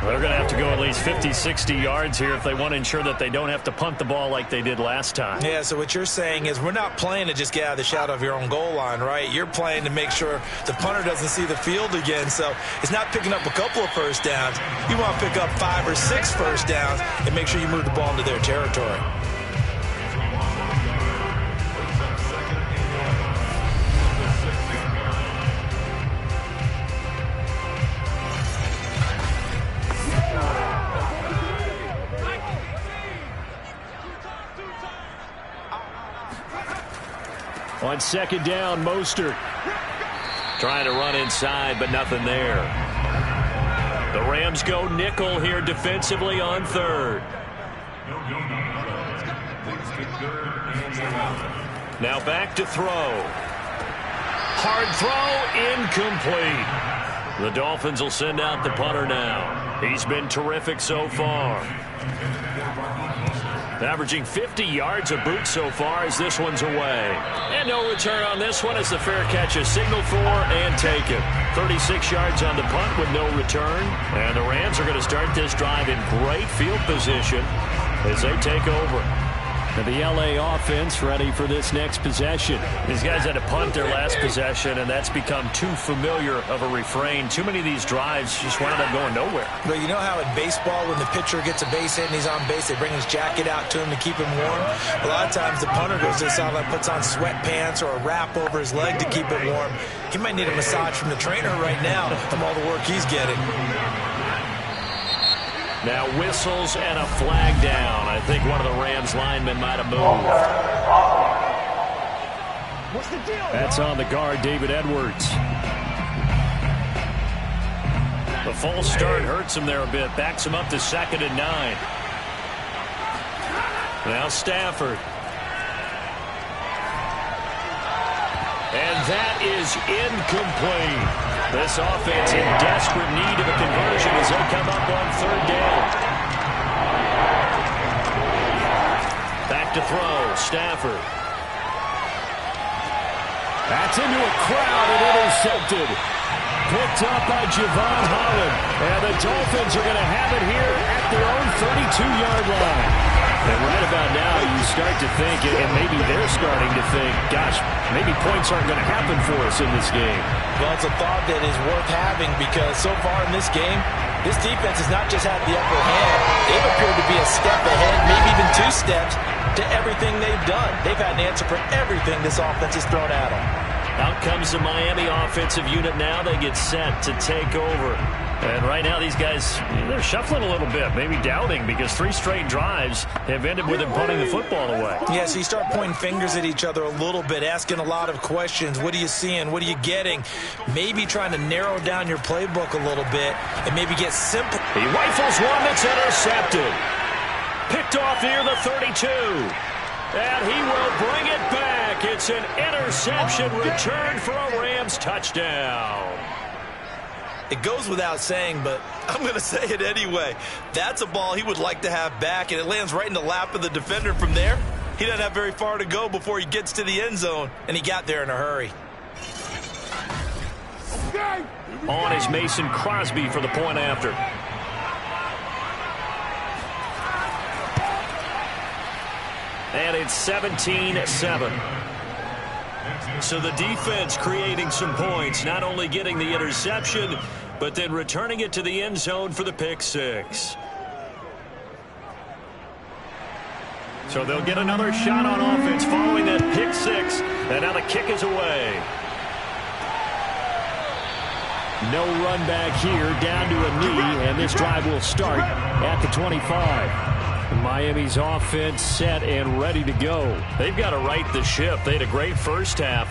They're going to have to go at least 50, 60 yards here if they want to ensure that they don't have to punt the ball like they did last time. Yeah, so what you're saying is we're not playing to just get out of the shadow of your own goal line, right? You're playing to make sure the punter doesn't see the field again. So it's not picking up a couple of first downs. You want to pick up 5 or 6 first downs and make sure you move the ball into their territory. On 2nd down, Mostert trying to run inside, but nothing there. The Rams go nickel here defensively on 3rd. Now back to throw. Hard throw, incomplete. The Dolphins will send out the punter now. He's been terrific so far. Averaging 50 yards a boot so far as this one's away. And no return on this one as the fair catch is signaled for and taken. 36 yards on the punt with no return. And the Rams are going to start this drive in great field position as they take over. And the L.A. offense ready for this next possession. These guys had to punt their last possession, and that's become too familiar of a refrain. Too many of these drives just wound up going nowhere. But you know how in baseball, when the pitcher gets a base hit and he's on base, they bring his jacket out to him to keep him warm? A lot of times the punter goes to the sideline, puts on sweatpants or a wrap over his leg to keep him warm. He might need a massage from the trainer right now from all the work he's getting. Now whistles and a flag down. I think one of the Rams linemen might have moved. What's the deal? That's on the guard, David Edwards. The false start hurts him there a bit. Backs him up to 2nd and 9. Now Stafford. And that is incomplete. This offense in desperate need of a conversion as they come up on 3rd down. Back to throw, Stafford. That's into a crowd and intercepted. Picked up by Javon Holland. And the Dolphins are going to have it here at their own 32-yard line. And right about now, you start to think, and maybe they're starting to think, gosh, maybe points aren't going to happen for us in this game. Well, it's a thought that is worth having because so far in this game, this defense has not just had the upper hand. They've appeared to be a step ahead, maybe even 2 steps, to everything they've done. They've had an answer for everything this offense has thrown at them. Out comes the Miami offensive unit now. They get set to take over. And right now these guys, they're shuffling a little bit, maybe doubting because 3 straight drives have ended with them punting the football away. Yeah, so you start pointing fingers at each other a little bit, asking a lot of questions. What are you seeing? What are you getting? Maybe trying to narrow down your playbook a little bit and maybe get simple. He rifles one that's intercepted. picked off near the 32. And he will bring it back. It's an interception return for a Rams touchdown. It goes without saying, but I'm going to say it anyway. That's a ball he would like to have back, and it lands right in the lap of the defender from there. He doesn't have very far to go before he gets to the end zone, and he got there in a hurry. On is Mason Crosby for the point after. And it's 17-7. So the defense creating some points, not only getting the interception, but then returning it to the end zone for the pick six. So they'll get another shot on offense following that pick six. And now the kick is away. No run back here, down to a knee, and this drive will start at the 25. Miami's offense set and ready to go. They've got to right the ship. They had a great first half,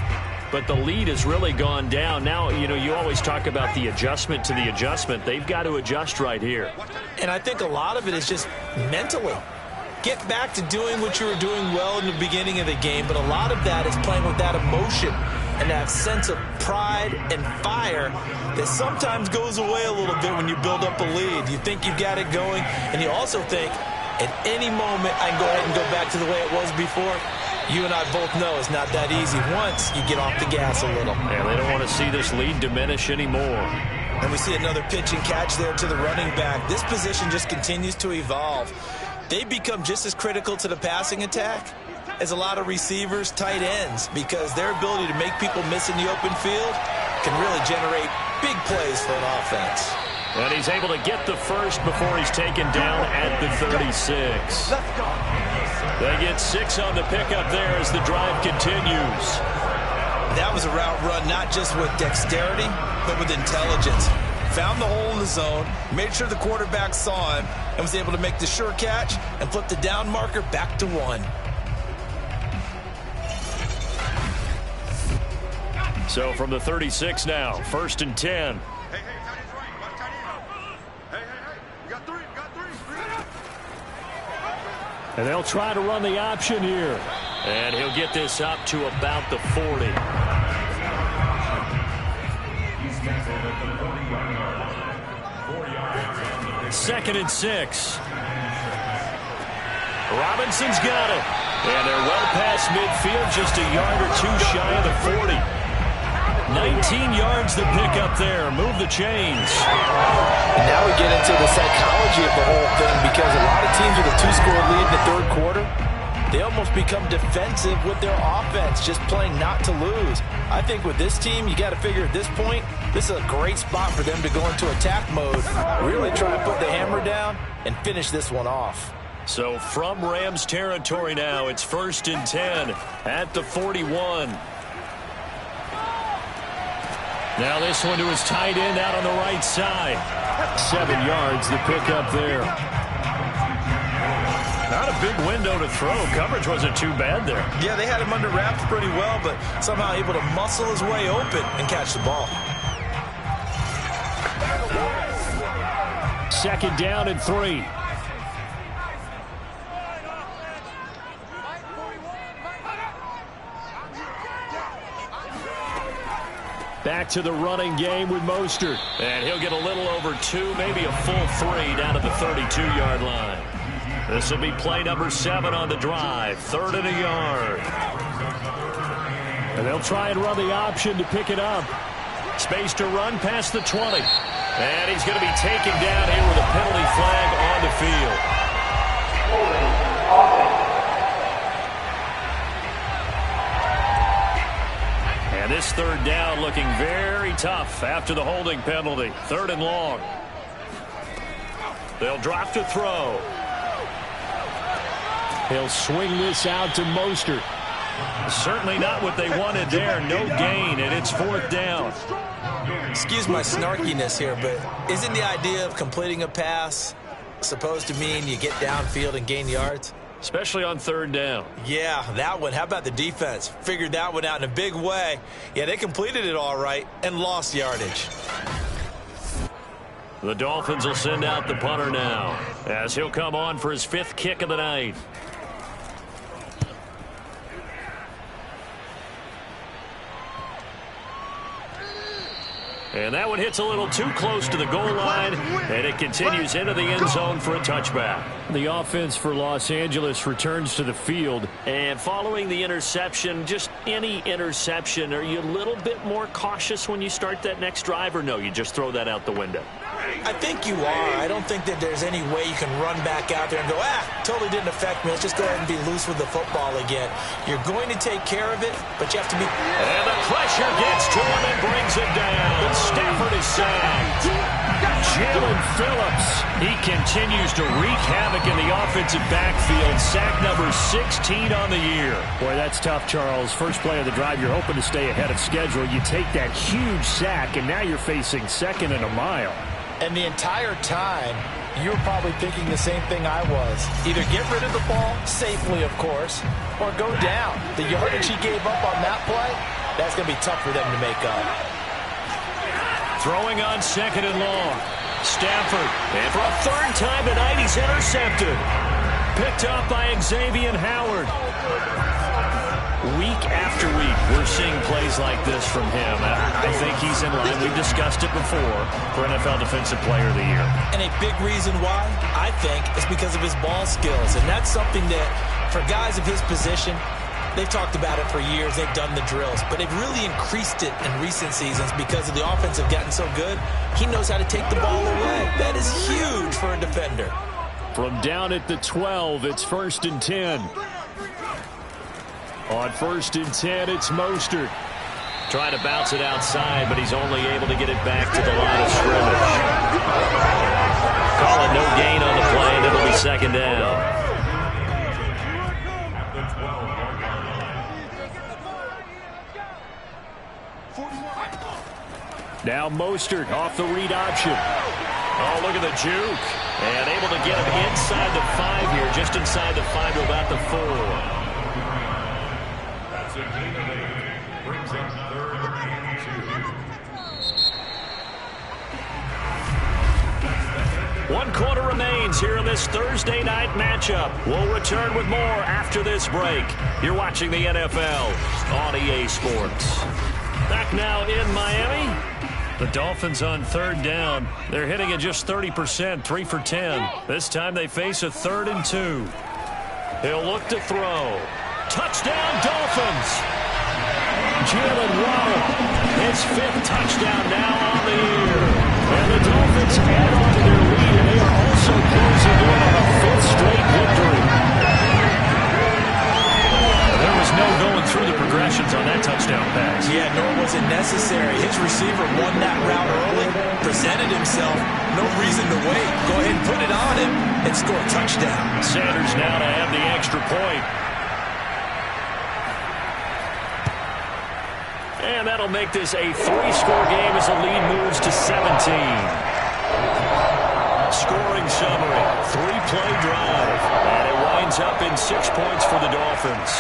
but the lead has really gone down. Now, you always talk about the adjustment to the adjustment. They've got to adjust right here. And I think a lot of it is just mentally. Get back to doing what you were doing well in the beginning of the game, but a lot of that is playing with that emotion and that sense of pride and fire that sometimes goes away a little bit when you build up a lead. You think you've got it going, and you also think, at any moment, I can go ahead and go back to the way it was before. You and I both know it's not that easy once you get off the gas a little. Yeah, they don't want to see this lead diminish anymore. And we see another pitch and catch there to the running back. This position just continues to evolve. They become just as critical to the passing attack as a lot of receivers, tight ends, because their ability to make people miss in the open field can really generate big plays for an offense. And he's able to get the first before he's taken down at the 36. They get 6 on the pickup there as the drive continues. That was a route run not just with dexterity, but with intelligence. Found the hole in the zone, made sure the quarterback saw him, and was able to make the sure catch and flip the down marker back to 1. So from the 36 now, 1st and 10. And they'll try to run the option here. And he'll get this up to about the 40. Second and 6. Robinson's got it. And they're well past midfield, just a yard or two shy of the 40. 19 yards to pick up there. Move the chains. And now we get into the psychology of the whole thing, because a lot of teams with a 2-score lead in the third quarter, they almost become defensive with their offense, just playing not to lose. I think with this team, you got to figure at this point, this is a great spot for them to go into attack mode, really try to put the hammer down and finish this one off. So from Rams territory now, it's 1st and 10 at the 41. Now this one to his tight end out on the right side. 7 yards to pick up there. Not a big window to throw. Coverage wasn't too bad there. Yeah, they had him under wraps pretty well, but somehow able to muscle his way open and catch the ball. 2nd down and 3. Back to the running game with Mostert. And he'll get a little over 2, maybe a full 3 down to the 32-yard line. This will be play number 7 on the drive. 3rd and a yard. And they'll try and run the option to pick it up. Space to run past the 20. And he's going to be taken down here with a penalty flag on the field. And this 3rd down looking very tough after the holding penalty. 3rd and long. They'll drop to throw. He'll swing this out to Mostert. Certainly not what they wanted there. No gain, and it's 4th down. Excuse my snarkiness here, but isn't the idea of completing a pass supposed to mean you get downfield and gain yards? Especially on 3rd down. Yeah, that one. How about the defense? Figured that one out in a big way. Yeah, they completed it all right and lost yardage. The Dolphins will send out the punter now, as he'll come on for his 5th kick of the night. And that one hits a little too close to the goal line, and it continues into the end zone for a touchback. The offense for Los Angeles returns to the field. And following the interception, just any interception, are you a little bit more cautious when you start that next drive, or no, you just throw that out the window? I think you are. I don't think that there's any way you can run back out there and go, totally didn't affect me. Let's just go ahead and be loose with the football again. You're going to take care of it, but you have to be... And the pressure gets to him and brings it down. Stafford is sacked. Jalen Phillips, he continues to wreak havoc in the offensive backfield. Sack number 16 on the year. Boy, that's tough, Charles. First play of the drive, you're hoping to stay ahead of schedule. You take that huge sack, and now you're facing 2nd and a mile. And the entire time, you were probably thinking the same thing I was. Either get rid of the ball, safely of course, or go down. The yardage he gave up on that play, that's going to be tough for them to make up. Throwing on 2nd and long. Stafford, and for a 3rd time tonight, he's intercepted. Picked up by Xavier Howard. Week after week, we're seeing plays like this from him. I think he's in line. We've discussed it before for NFL Defensive Player of the Year. And a big reason why, I think, is because of his ball skills. And that's something that, for guys of his position, they've talked about it for years. They've done the drills. But they've really increased it in recent seasons because of the offense have gotten so good. He knows how to take the ball away. That is huge for a defender. From down at the 12, it's 1st and 10. On 1st and 10, it's Mostert. Trying to bounce it outside, but he's only able to get it back to the line of scrimmage. Call it no gain on the play, and it'll be 2nd down. Now Mostert off the read option. Oh, look at the juke. And able to get him inside the 5 here, just inside the 5 to about the 4. Brings up 3rd and 2. 1 quarter remains here in this Thursday night matchup. We'll return with more after this break. You're watching the NFL on EA Sports. Back now in Miami. The Dolphins on 3rd down. They're hitting at just 30%, 3 for 10. This time they face a 3rd and 2. He'll look to throw. Touchdown, Dolphins! Jalen Waddle, his 5th touchdown now on the year. And the Dolphins add on to their lead, and they are also closing in on a 5th straight victory. There was no going through the progressions on that touchdown pass. Yeah, nor was it necessary. His receiver won that route early, presented himself. No reason to wait. Go ahead and put it on him and score a touchdown. Sanders now to have the extra point. And that'll make this a 3-score game as the lead moves to 17. Scoring summary, 3-play drive. And it winds up in 6 points for the Dolphins.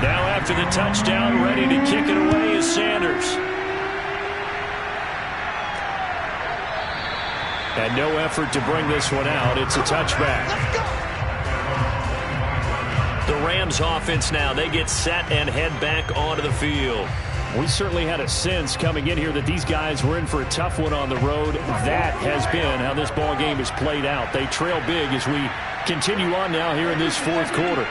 Now after the touchdown, ready to kick it away is Sanders. And no effort to bring this one out. It's a touchback. The Rams offense now, they get set and head back onto the field. We certainly had a sense coming in here that these guys were in for a tough one on the road. That has been how this ball game has played out. They trail big as we continue on now here in this 4th quarter.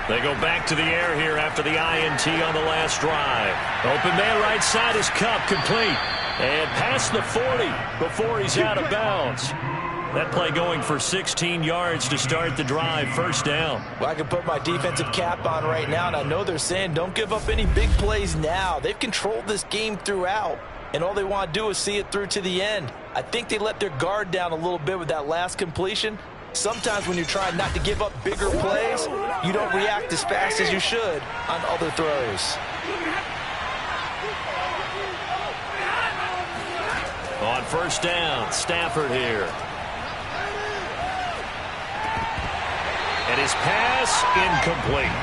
They go back to the air here after the INT on the last drive. Open man right side is Kupp, complete. And past the 40 before he's out of bounds. That play going for 16 yards to start the drive. 1st down. Well, I can put my defensive cap on right now, and I know they're saying don't give up any big plays now. They've controlled this game throughout, and all they want to do is see it through to the end. I think they let their guard down a little bit with that last completion. Sometimes when you're trying not to give up bigger plays, you don't react as fast as you should on other throws. On 1st down, Stafford here. And his pass incomplete.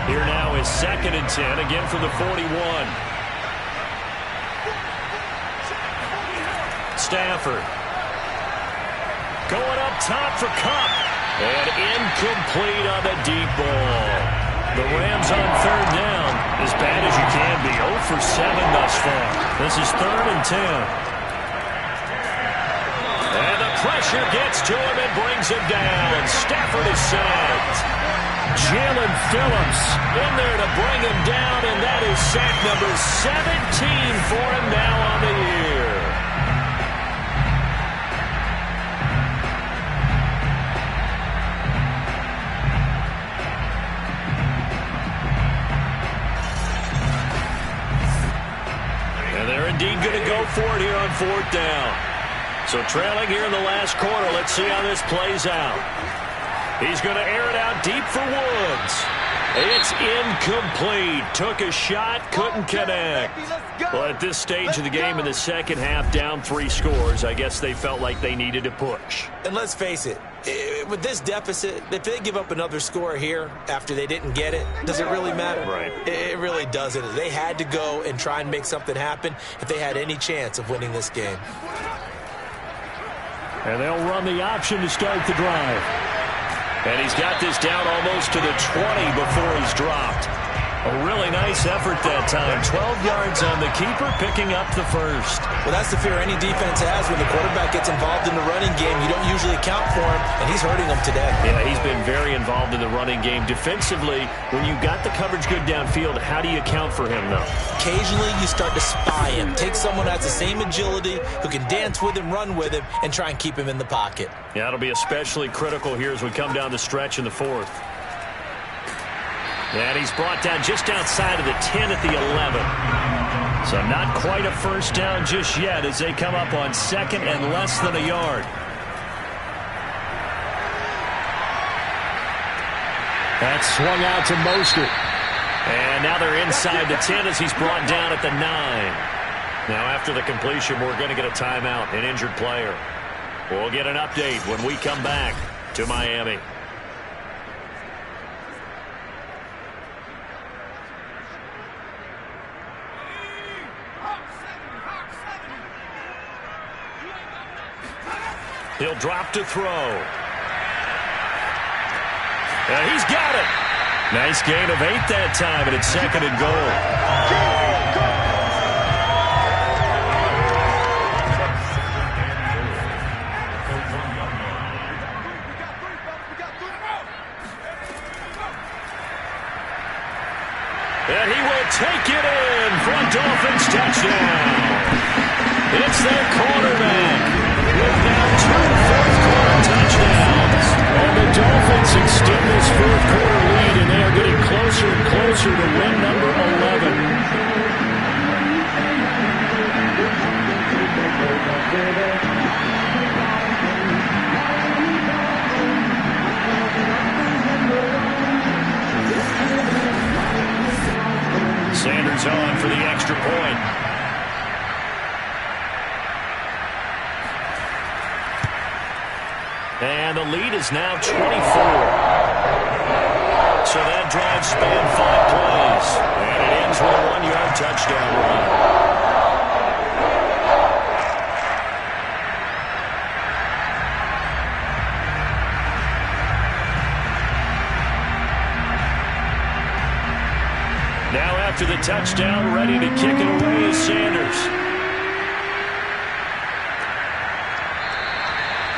Here now is 2nd and 10, again from the 41. Stafford. Going up top for Kupp. And incomplete on the deep ball. The Rams on 3rd down. As bad as you can be. 0 for 7 thus far. This is 3rd and 10. And the pressure gets to him and brings him down. Stafford is sacked. Jalen Phillips in there to bring him down, and that is sack number 17 for him now on the year. And they're indeed going to go for it here on 4th down. So trailing here in the last quarter, let's see how this plays out. He's going to air it out deep for Woods. It's incomplete. Took a shot, couldn't connect. Well, at this stage of the game in the second half, down 3 scores, I guess they felt like they needed to push. And let's face it, with this deficit, if they give up another score here after they didn't get it, does it really matter? Right. It really doesn't. They had to go and try and make something happen if they had any chance of winning this game. And they'll run the option to start the drive. And he's got this down almost to the 20 before he's dropped. A really nice effort that time. 12 yards on the keeper, picking up the first. Well, that's the fear any defense has when the quarterback gets involved in the running game. You don't usually account for him, and he's hurting them today. Yeah, he's been very involved in the running game. Defensively, when you got the coverage good downfield, how do you account for him, though? Occasionally, you start to spy him. Take someone who has the same agility, who can dance with him, run with him, and try and keep him in the pocket. Yeah, it'll be especially critical here as we come down the stretch in the 4th. And he's brought down just outside of the 10 at the 11. So not quite a first down just yet as they come up on 2nd and less than a yard. That's swung out to Mostert. And now they're inside the 10 as he's brought down at the 9. Now after the completion, we're going to get a timeout, an injured player. We'll get an update when we come back to Miami. He'll drop to throw. And he's got it. Nice gain of 8 that time, and it's 2nd and goal. And he will take it in for a Dolphins touchdown. It's their quarterback. With now 2 fourth-quarter touchdowns. And the Dolphins extend this fourth-quarter lead, and they are getting closer and closer to win number 11. Sanders on for the extra point. And the lead is now 24. So that drive spanned 5 plays. And it ends with a 1-yard touchdown run. Now after the touchdown, ready to kick it away is Sanders.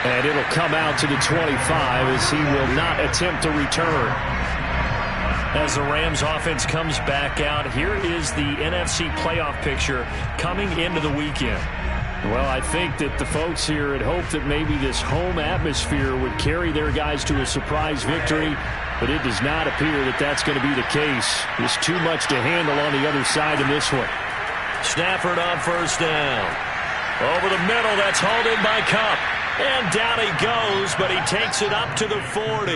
And it'll come out to the 25 as he will not attempt to return. As the Rams offense comes back out, here is the NFC playoff picture coming into the weekend. Well, I think that the folks here had hoped that maybe this home atmosphere would carry their guys to a surprise victory, but it does not appear that that's going to be the case. There's too much to handle on the other side in this one. Stafford on first down. Over the middle, that's hauled in by Kupp. And down he goes, but he takes it up to the 40.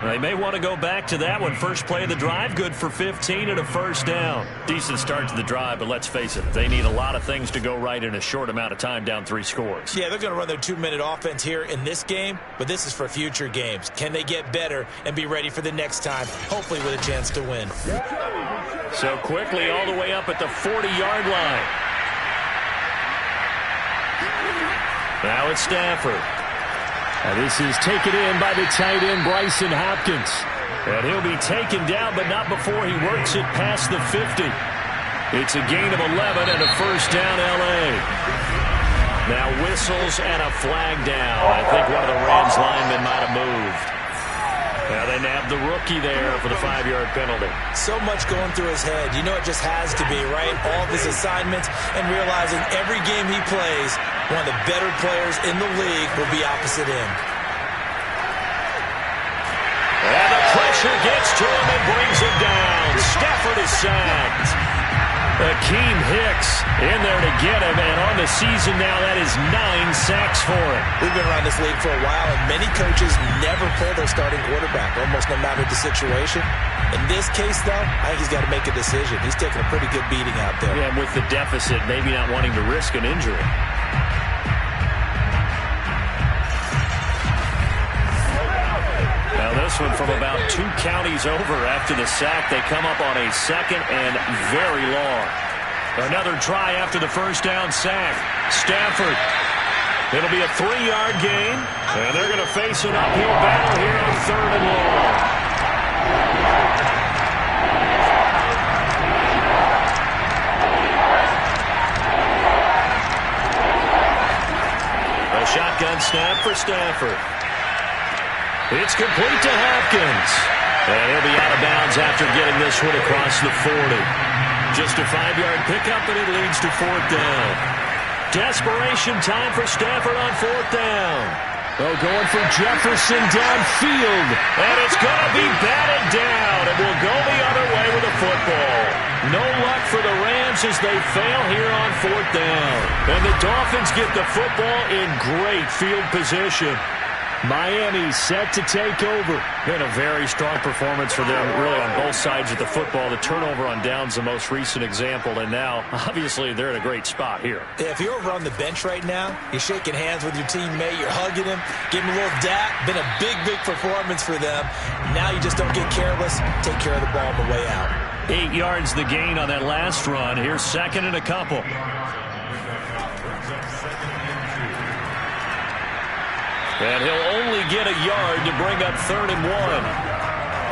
They may want to go back to that one. First play of the drive, good for 15 and a first down. Decent start to the drive, but let's face it, they need a lot of things to go right in a short amount of time, down 3 scores. Yeah, they're going to run their 2-minute offense here in this game, but this is for future games. Can they get better and be ready for the next time, hopefully with a chance to win? So quickly all the way up at the 40-yard line. Now it's Stafford. Now this is taken in by the tight end, Bryson Hopkins. And he'll be taken down, but not before he works it past the 50. It's a gain of 11 and a first down, L.A. Now whistles and a flag down. I think one of the Rams linemen might have moved. Now they nabbed the rookie there for the 5-yard penalty. So much going through his head. You know it just has to be, right? All of his assignments and realizing every game he plays, one of the better players in the league will be opposite him. And the pressure gets to him and brings him down. Stafford is sacked. Akeem Hicks in there to get him, and on the season now, that is 9 sacks for him. We've been around this league for a while, and many coaches never play their starting quarterback, almost no matter the situation. In this case, though, I think he's got to make a decision. He's taking a pretty good beating out there. Yeah, and with the deficit, maybe not wanting to risk an injury. Now this one from about 2 counties over after the sack. They come up on a second and very long. Another try after the first down sack. Stafford. It'll be a 3-yard gain, and they're going to face an uphill battle here on 3rd and long. A shotgun snap for Stafford. It's complete to Hopkins. And he'll be out of bounds after getting this one across the 40. Just a 5-yard pickup, and it leads to 4th down. Desperation time for Stafford on 4th down. Oh, going for Jefferson downfield. And it's going to be batted down. And will go the other way with the football. No luck for the Rams as they fail here on 4th down. And the Dolphins get the football in great field position. Miami set to take over. Been a very strong performance for them, really, on both sides of the football. The turnover on downs, the most recent example, and now, obviously, they're in a great spot here. If you're over on the bench right now, you're shaking hands with your teammate, you're hugging him, giving him a little dap. Been a big, big performance for them. Now you just don't get careless. Take care of the ball on the way out. 8 yards the gain on that last run. Here's 2nd and a couple. And he'll only get a yard to bring up 3rd and 1.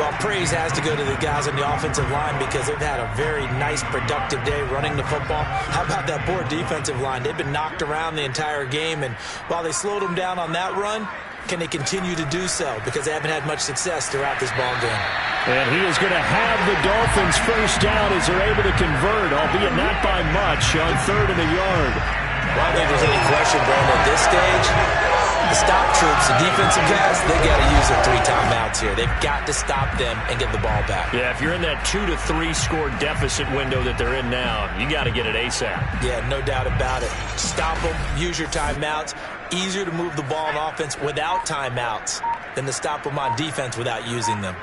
Well, praise has to go to the guys on the offensive line because they've had a very nice, productive day running the football. How about that poor defensive line? They've been knocked around the entire game, and while they slowed them down on that run, can they continue to do so? Because they haven't had much success throughout this ball game. And he is going to have the Dolphins first down as they're able to convert, albeit not by much, on 3rd and a yard. Well, I don't think there's any question, Brandon, at this stage, the stop troops, the defensive guys, they got to use their 3 timeouts here. They've got to stop them and get the ball back. Yeah, if you're in that 2 to 3 score deficit window that they're in now, you got to get it ASAP. Yeah, no doubt about it. Stop them, use your timeouts. Easier to move the ball on offense without timeouts than to stop them on defense without using them.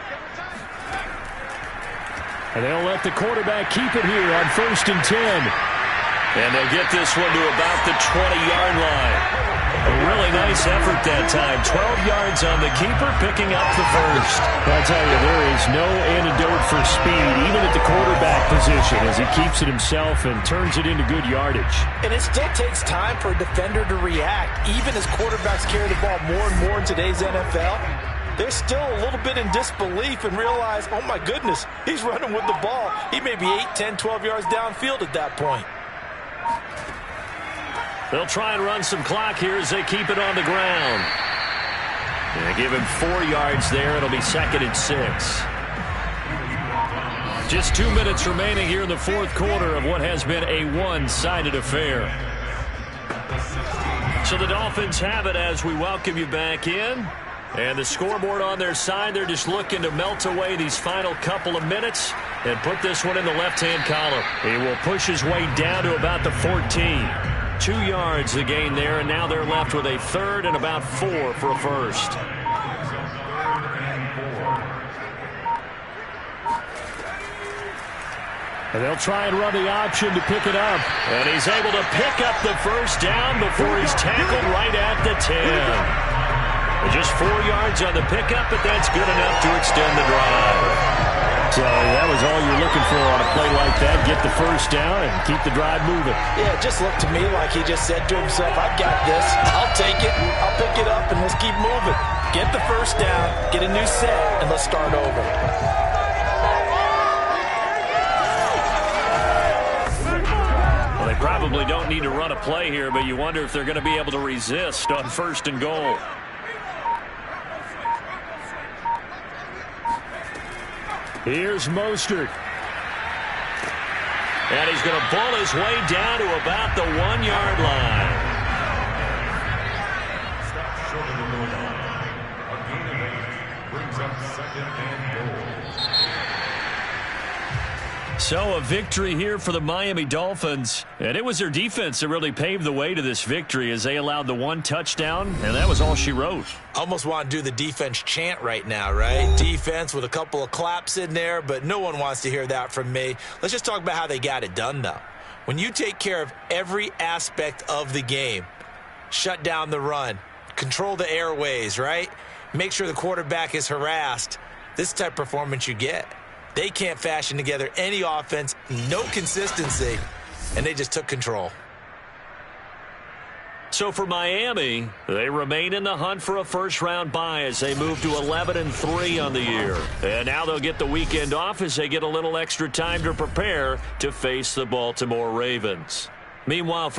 And they'll let the quarterback keep it here on 1st and 10. And they'll get this one to about the 20-yard line. A really nice effort that time. 12 yards on the keeper, picking up the first. I'll tell you, there is no antidote for speed, even at the quarterback position, as he keeps it himself and turns it into good yardage. And it still takes time for a defender to react. Even as quarterbacks carry the ball more and more in today's NFL, they're still a little bit in disbelief and realize, oh my goodness, he's running with the ball. He may be 8, 10, 12 yards downfield at that point. They'll try and run some clock here as they keep it on the ground. And they give him 4 yards there. It'll be 2nd and 6. Just 2 minutes remaining here in the 4th quarter of what has been a one-sided affair. So the Dolphins have it as we welcome you back in. And the scoreboard on their side, they're just looking to melt away these final couple of minutes and put this one in the left-hand column. He will push his way down to about the 14. 2 yards the gain there, and now they're left with a third and about 4 for a first. And they'll try and run the option to pick it up. And he's able to pick up the first down before he's tackled right at the 10. Just 4 yards on the pickup, but that's good enough to extend the drive. So that was all you're looking for on a play like that. Get the first down and keep the drive moving. Yeah, it just looked to me like he just said to himself, I've got this. I'll take it. I'll pick it up, and let's keep moving. Get the first down, get a new set, and let's start over. Well, they probably don't need to run a play here, but you wonder if they're going to be able to resist on 1st and goal. Here's Mostert. And he's going to pull his way down to about the 1-yard line. Stop short of the goal line. A gain of 8 brings up 2nd and goal. So a victory here for the Miami Dolphins. And it was their defense that really paved the way to this victory as they allowed the 1 touchdown, and that was all she wrote. Almost want to do the defense chant right now, right? Defense with a couple of claps in there, but no one wants to hear that from me. Let's just talk about how they got it done, though. When you take care of every aspect of the game, shut down the run, control the airways, right? Make sure the quarterback is harassed. This type of performance you get. They can't fashion together any offense, no consistency, and they just took control. So for Miami, they remain in the hunt for a first-round bye as they move to 11-3 on the year. And now they'll get the weekend off as they get a little extra time to prepare to face the Baltimore Ravens. Meanwhile, for